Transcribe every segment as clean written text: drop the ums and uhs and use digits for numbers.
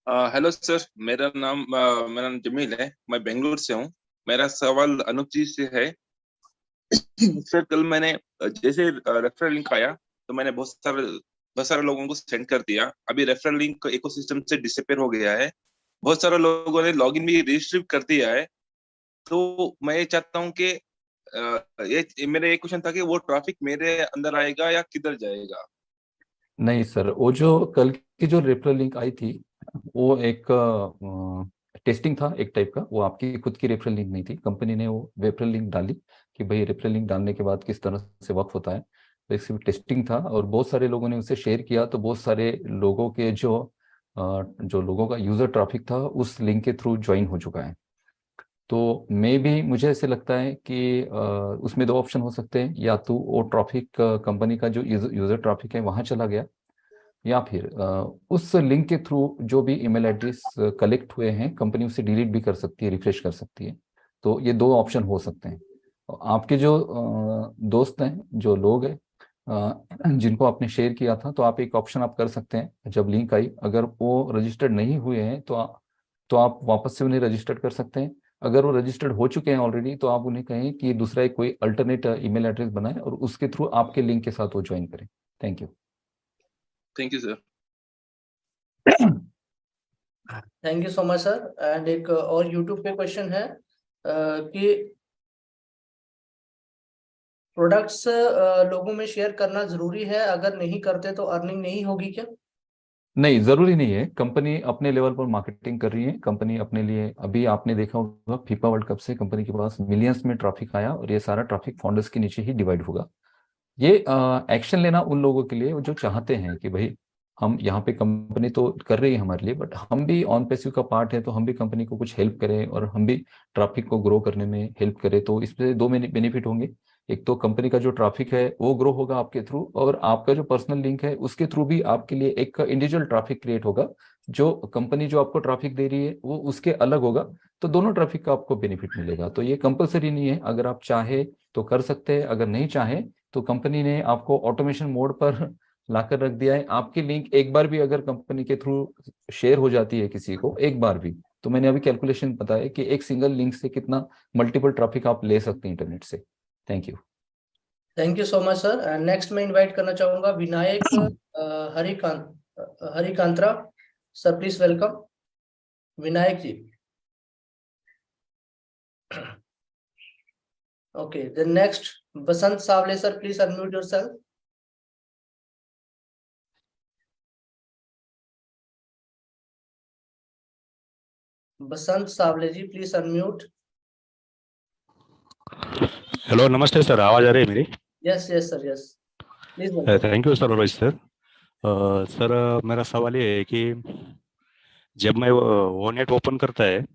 Hello sir, मेरा नाम जमील है। मैं बेंगलुरु से हूँ। मेरा सवाल अनूप जी से है। सर, कल मैंने जैसे रेफरल लिंक आया तो मैंने बहुत सारे लोगों को सेंड कर दिया। अभी रेफरल लिंक इकोसिस्टम से डिसअपेयर हो गया है। बहुत सारे लोगों ने लॉगिन भी रजिस्टर कर दिया है। तो मैं ये चाहता हूँ कि ये मेरा एक क्वेश्चन था कि वो ट्रैफिक मेरे अंदर आएगा या किधर जाएगा। नहीं सर, वो जो कल की जो रेफरल लिंक आई थी वो एक टेस्टिंग था, एक टाइप का। वो आपकी खुद की रेफरल लिंक नहीं थी, कंपनी ने वो रेफरल लिंक डाली कि भाई रेफरल लिंक डालने के बाद किस तरह से वर्क होता है। तो एक टेस्टिंग था और बहुत सारे लोगों ने उसे शेयर किया, तो बहुत सारे लोगों के जो लोगों का यूजर ट्रैफिक था उस लिंक के थ्रू ज्वाइन हो चुका है। तो मे भी मुझे ऐसे लगता है कि उसमें दो ऑप्शन हो सकते हैं, या तो वो ट्रैफिक कंपनी का जो यूजर ट्रैफिक है वहां चला गया, या फिर उस लिंक के थ्रू जो भी ईमेल एड्रेस कलेक्ट हुए हैं कंपनी उसे डिलीट भी कर सकती है, रिफ्रेश कर सकती है। तो ये दो ऑप्शन हो सकते हैं। आपके जो दोस्त हैं, जो लोग हैं जिनको आपने शेयर किया था, तो आप एक ऑप्शन आप कर सकते हैं। जब लिंक आई, अगर वो रजिस्टर्ड नहीं हुए हैं तो आप वापस से उन्हें रजिस्टर्ड कर सकते हैं। अगर वो रजिस्टर्ड हो चुके हैं ऑलरेडी, तो आप उन्हें कहें कि दूसरा एक कोई अल्टरनेट ईमेल एड्रेस बनाए और उसके थ्रू आपके लिंक के साथ वो ज्वाइन करें। Thank you. Thank you sir. Thank you so much sir. And एक और यूट्यूब पे क्वेश्चन है कि प्रोडक्ट्स लोगों में शेयर करना जरूरी है, अगर नहीं करते तो अर्निंग नहीं होगी क्या? नहीं, जरूरी नहीं है। कंपनी अपने लेवल पर मार्केटिंग कर रही है। कंपनी अपने लिए, अभी आपने देखा होगा फीफा वर्ल्ड कप से कंपनी के पास मिलियंस में ट्रैफिक आया और ये सारा ट्रैफिक फाउंडर्स के नीचे ही डिवाइड होगा। ये एक्शन लेना उन लोगों के लिए जो चाहते हैं कि भाई हम यहाँ पे, कंपनी तो कर रही है हमारे लिए, बट हम भी ऑन पैसिव का पार्ट है, तो हम भी कंपनी को कुछ हेल्प करें और हम भी ट्रैफिक को ग्रो करने में हेल्प करें। तो इससे दो बेनिफिट होंगे। एक तो कंपनी का जो ट्रैफिक है वो ग्रो होगा आपके थ्रू, और आपका जो पर्सनल लिंक है उसके थ्रू भी आपके लिए एक इंडिविजुअल ट्रैफिक क्रिएट होगा। जो कंपनी जो आपको ट्रैफिक दे रही है वो उसके अलग होगा। तो दोनों ट्रैफिक का आपको बेनिफिट मिलेगा। तो ये कंपलसरी नहीं है, अगर आप चाहे तो कर सकते हैं, अगर नहीं चाहे तो कंपनी ने आपको ऑटोमेशन मोड पर लाकर रख दिया है। आपकी लिंक एक बार भी अगर कंपनी के थ्रू शेयर हो जाती है किसी को, एक बार भी, तो मैंने अभी कैलकुलेशन बताया कि एक सिंगल लिंक से कितना मल्टीपल ट्रैफिक आप ले सकते हैं इंटरनेट से। Thank you. Thank you so much sir. Next मैं इनवाइट करना चाहूंगा Vinayak Harikantra sir, please welcome Vinayak ji. Okay, the next Basant Sawle sir, please unmute yourself. Basant Sawle ji, please unmute. Hello, नमस्ते सर। आवाज आ रही है मेरी? Yes yes sir, yes please welcome. Thank you sir Rohit sir. Sir, मेरा सवाल ये है कि जब मैं ओनेट ओपन करता है,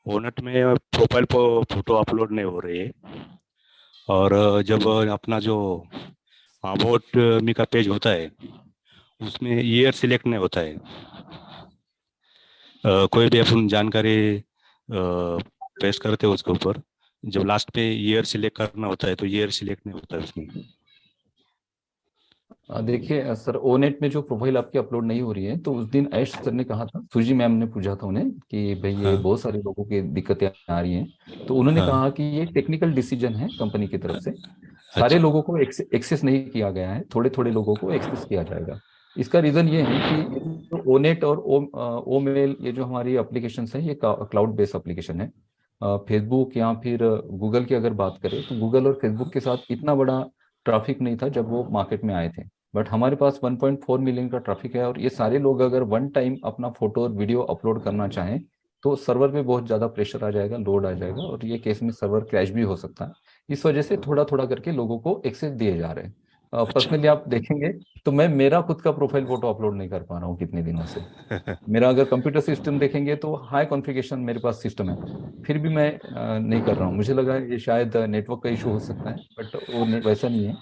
ओनेट में प्रोफाइल पर फोटो अपलोड नहीं हो रही है, और जब अपना जो अबाउट मी का पेज होता है उसमें ईयर सिलेक्ट नहीं होता है। कोई भी अपन जानकारी पेश करते हो उसके ऊपर, जब लास्ट पे ईयर सिलेक्ट करना होता है तो ईयर सिलेक्ट नहीं होता है उसमें। देखिए सर, ओनेट में जो प्रोफाइल आपकी अपलोड नहीं हो रही है, तो उस दिन ऐश सर ने कहा था, सुजी मैम ने पूछा था उन्हें कि भाई ये हाँ बहुत सारे लोगों की दिक्कतें आ रही हैं। तो उन्होंने हाँ। कहा कि ये टेक्निकल डिसीजन है कंपनी की तरफ से। सारे अच्छा। लोगों को एक्सेस नहीं किया गया है, थोड़े थोड़े लोगों को एक्सेस किया जाएगा। इसका रीजन ये है कि ये जो ओनेट और ओ मेल, ये जो हमारी एप्लीकेशन है, ये क्लाउड बेस्ड एप्लीकेशन है। फेसबुक या फिर गूगल की अगर बात करें, तो गूगल और फेसबुक के साथ इतना बड़ा ट्रैफिक नहीं था जब वो मार्केट में आए थे। बट हमारे पास 1.4 मिलियन का ट्रैफिक है, और ये सारे लोग अगर वन टाइम अपना फोटो और वीडियो अपलोड करना चाहें तो सर्वर पे बहुत ज़्यादा प्रेशर आ जाएगा, लोड आ जाएगा, और ये केस में सर्वर क्रैश भी हो सकता है। इस वजह से थोड़ा थोड़ा करके लोगों को एक्सेस दिए जा रहे हैं। अच्छा। पर्सनली आप देखेंगे तो मैं मेरा खुद का प्रोफाइल फोटो अपलोड नहीं कर पा रहा हूँ कितने दिनों से। मेरा अगर कंप्यूटर सिस्टम देखेंगे तो हाई कॉन्फ़िगरेशन मेरे पास सिस्टम है, फिर भी मैं नहीं कर रहा हूँ। मुझे लगा ये शायद नेटवर्क का इशू हो सकता है, बट वो वैसा नहीं है।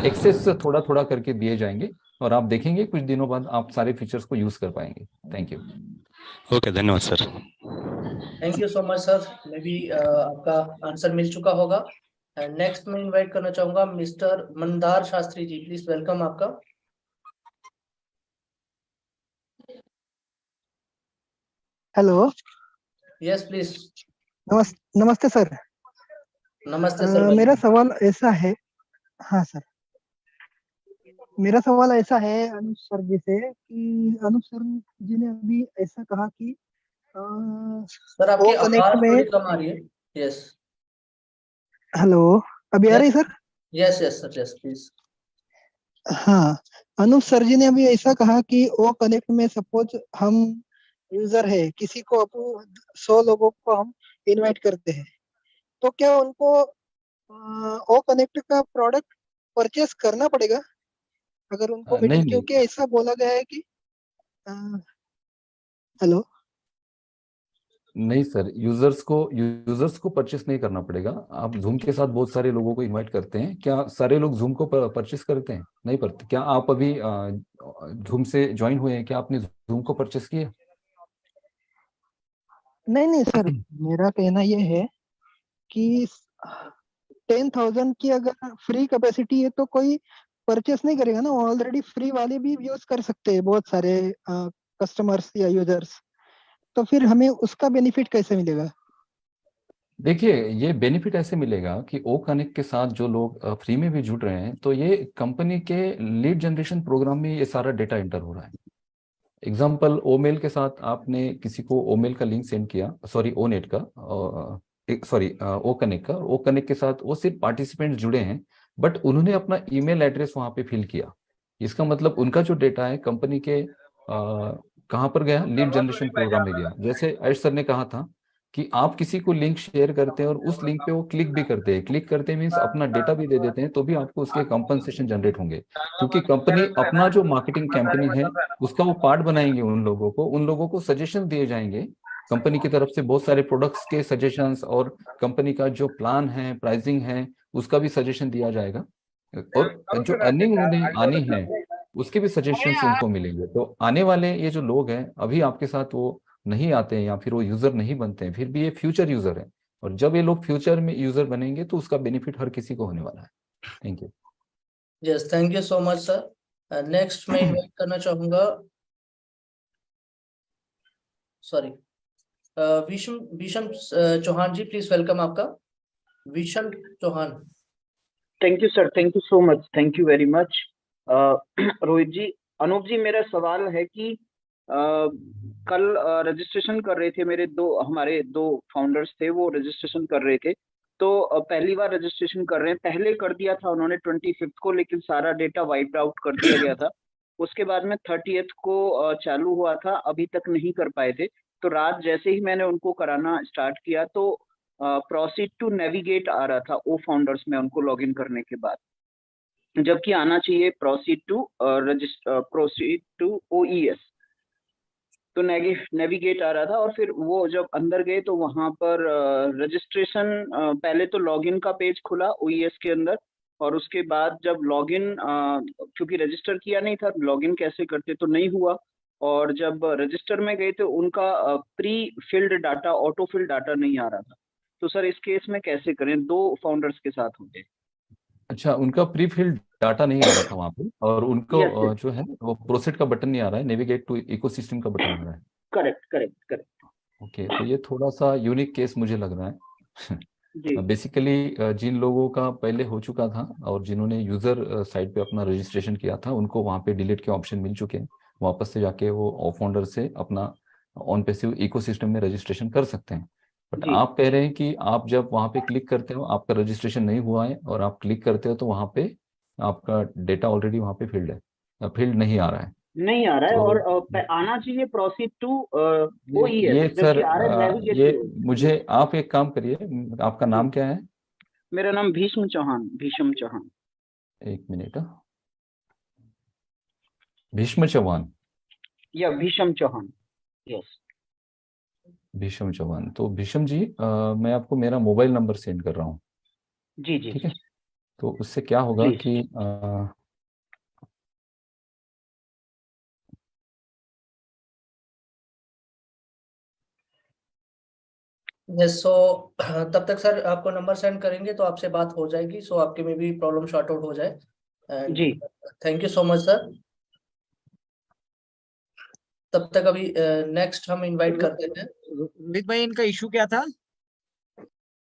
एक्सेस थोड़ा थोड़ा करके दिए जाएंगे, और आप देखेंगे कुछ दिनों बाद आप सारे फीचर्स को यूज कर पाएंगे। Thank you. ओके, धन्यवाद sir. Thank you so much sir. Maybe आपका आंसर मिल चुका होगा। नेक्स्ट मैं इनवाइट करना चाहूंगा mister Mandar Shastri ji, please welcome आपका। हेलो। Yes please. नमस्ते सर। नमस्ते सर। मेरा सवाल ऐसा है। हाँ सर, मेरा सवाल ऐसा है अनूप सर जी से कि अनूप सर जी ने अभी ऐसा कहा कि सर आपकी वो कनेक्ट आवाज में। थोड़ी कम आ रही है। यस हेलो, अभी आ रही है sir? Yes yes sir, yes please. हाँ, अनूप सर जी ने अभी ऐसा कहा कि वो कनेक्ट में सपोज हम यूजर है, किसी को 100 लोगों को हम इनवाइट करते हैं, तो क्या उनको ओ कनेक्ट का प्रोडक्ट परचेस करना पड़ेगा अगर उनको नहीं मीटिंग, नहीं क्योंकि ऐसा बोला गया है कि अ, हेलो। नहीं सर, यूजर्स को परचेस नहीं करना पड़ेगा। आप जूम के साथ बहुत सारे लोगों को इनवाइट करते हैं, क्या सारे लोग जूम को परचेस करते हैं? नहीं करते। क्या आप अभी जूम से ज्वाइन हुए हैं? क्या आपने जूम को परचेस किया? नहीं नहीं सर, मेरा कहना यह है कि 10,000 की अगर फ्री कैपेसिटी है तो कोई परचेस नहीं करेगा ना, ऑलरेडी फ्री वाले भी यूज कर सकते हैं बहुत सारे कस्टमर्स या यूजर्स, तो फिर हमें उसका बेनिफिट कैसे मिलेगा? देखिए, ये बेनिफिट ऐसे मिलेगा कि ओ कनेक्ट के साथ जो लोग फ्री में भी जुड़ रहे हैं, तो ये कंपनी के लीड जनरेशन प्रोग्राम में ये सारा डेटा एंटर हो रहा है। एग्जाम्पल, ओमेल के साथ आपने किसी को ओमेल का लिंक सेंड किया, सॉरी ओ नेट का, सॉरी ओ कनेक्ट का। ओ कनेक्ट के साथ वो सिर्फ पार्टिसिपेंट जुड़े हैं, बट उन्होंने अपना ईमेल एड्रेस वहां पे फिल किया। इसका मतलब उनका जो डेटा है कंपनी के कहाँ पर गया? लीड जनरेशन प्रोग्राम में गया। जैसे अर्श सर ने कहा था कि आप किसी को लिंक शेयर करते हैं और उस लिंक पे वो क्लिक भी करते हैं, क्लिक करते मीन्स अपना डेटा भी दे देते हैं, तो भी आपको उसके कंपनसेशन जनरेट होंगे, क्योंकि कंपनी अपना जो मार्केटिंग कैंपेनिंग है उसका वो पार्ट बनाएंगे। उन लोगों को सजेशन दिए जाएंगे कंपनी की तरफ से, बहुत सारे प्रोडक्ट्स के सजेशंस, और कंपनी का जो प्लान है, प्राइसिंग है, उसका भी सजेशन दिया जाएगा। और जो अर्निंग उन्हें आनी है उसके भी सजेशंस उनको मिलेंगे। तो आने वाले ये जो लोग हैं अभी आपके साथ वो नहीं आते हैं या फिर वो यूजर नहीं बनते हैं, फिर भी ये फ्यूचर यूजर है, और जब ये लोग फ्यूचर में यूजर बनेंगे तो उसका बेनिफिट हर किसी को होने वाला है। Thank you. Yes, thank you so much sir. Next मैं इनवाइट करना चाहूंगा, सॉरी, विषम विषम चौहान जी, प्लीज वेलकम आपका। Visham Chauhan. Thank you sir, thank you so much, thank you very much. Rohit ji, Anoop ji, मेरा सवाल है कि कल रजिस्ट्रेशन कर रहे थे हमारे दो फाउंडर्स थे, वो रजिस्ट्रेशन कर रहे थे, तो पहली बार रजिस्ट्रेशन कर रहे हैं। पहले कर दिया था उन्होंने 25 को, लेकिन सारा डेटा वाइप आउट कर दिया गया था। उसके बाद में 30 को चालू हुआ था, अभी तक नहीं कर पाए थे। तो रात जैसे ही मैंने उनको कराना स्टार्ट किया तो प्रोसीड टू नेविगेट आ रहा था ओ फाउंडर्स में उनको लॉगिन करने के बाद, जबकि आना चाहिए प्रोसीड टू ओईएस। तो नेविगेट आ रहा था, और फिर वो जब अंदर गए तो वहां पर रजिस्ट्रेशन, पहले तो लॉगिन का पेज खुला ओईएस के अंदर, और उसके बाद जब लॉगिन, क्योंकि रजिस्टर किया नहीं था, लॉगिन कैसे करते तो नहीं हुआ। और जब रजिस्टर में गए तो उनका pre filled data, auto field data नहीं आ रहा था। तो सर इस केस में कैसे करें? दो फाउंडर्स के साथ होते। अच्छा, उनका प्री फिल्ड डाटा नहीं आ रहा था वहां पे, और उनको यस, जो है वो प्रोसेड का बटन नहीं आ रहा है, नेविगेट टू इकोसिस्टम का बटन आ रहा है। Correct correct correct. ओके, तो ये थोड़ा सा यूनिक केस मुझे लग रहा है। जी बेसिकली जिन लोगों का पहले हो चुका था और जिन्होंने यूजर साइट पे अपना रजिस्ट्रेशन किया था, उनको वहाँ पे डिलीट के ऑप्शन मिल चुके हैं। वापस से जाके वो ऑफ फाउंडर से अपना ऑन पैसिव इकोसिस्टम में रजिस्ट्रेशन कर सकते हैं। बट जी। आप कह रहे हैं कि आप जब वहाँ पे क्लिक करते हो, आपका रजिस्ट्रेशन नहीं हुआ है और आप क्लिक करते हो तो वहाँ पे आपका डेटा ऑलरेडी वहाँ पे फील्ड है, फील्ड नहीं आ रहा है। नहीं आ रहा है, तो और आना चाहिए प्रोसीड टू ओईएस, ये सर, जबकि आ रहा है नेविगेट ये टू। मुझे आप एक काम करिए, आपका नाम क्या है? मेरा नाम भीष्म चौहान, भीष्म चौहान। एक मिनट। भीष्म चौहान। या भीष्म चौहान, यस। भीष्म चौहान, तो भीष्म जी, मैं आपको मेरा मोबाइल नंबर सेंड कर रहा हूँ। जी जी ठीक जी, है, तो उससे क्या होगा प्लीज। कि यस, सो तब तक सर आपको नंबर सेंड करेंगे तो आपसे बात हो जाएगी, सो आपके में भी प्रॉब्लम शॉर्ट आउट हो जाए। एंड जी thank you so much sir. तब तक अभी नेक्स्ट हम इनवाइट करते हैं। रोहित भाई, इनका इशू क्या था?